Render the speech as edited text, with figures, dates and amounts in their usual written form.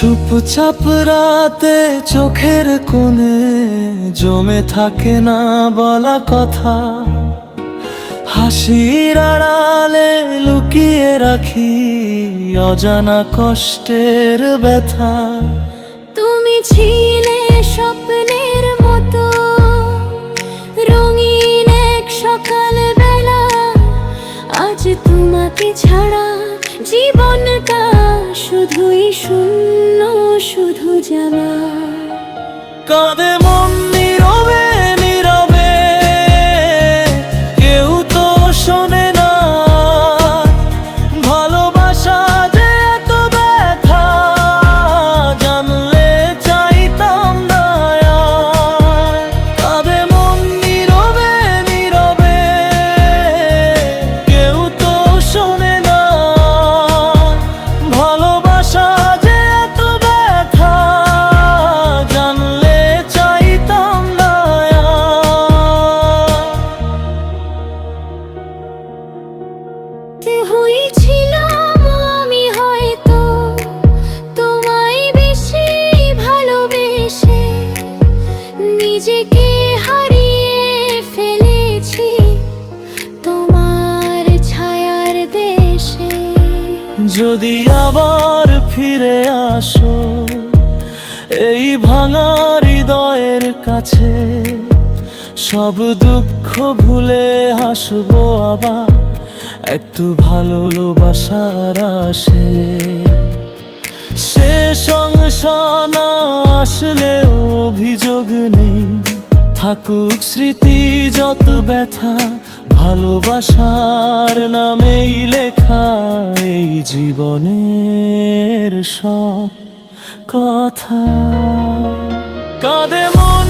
চুপচাপ রাতে চোখের কোণে জমে থাকে না বলা কথা, হাসির আড়ালে লুকিয়ে রাখি অজানা কষ্টের ব্যথা। তুমি ছিলে স্বপ্নের মতো রঙিন এক সকাল বেলা, আজ তোমাকে ছাড়া জীবনটা শুধুই শূন্য, শুধু জ্বালা। কাঁদে মন নীরবে নীরবে, কেউ তো শোনে না ভালোবাসা যে এত ব্যথা, জানলে চাইতাম না আর। কাঁদে মন নীরবে নীরবে, কেউ তো শোনে না ভালোবাসা যে এত ব্যথা, জানলে চাইতাম না আর। হয়েছিলাম আমি হয়তো তোমায় বেশি ভালোবেসে, নিজেকে হারিয়ে ফেলেছি তোমার ছায়ার দেশে। যদি আবার ফিরে আসো এই ভাঙা হৃদয়ের কাছে, সব দুঃখ ভুলে হাসবো আবার একটু ভালোবাসার আসে। সে সংসার না আসলে অভিযোগ নেই, থাকুক স্মৃতি যত ব্যথা, ভালোবাসার নামেই লেখা এই জীবনের সব কথা। কাঁদে মন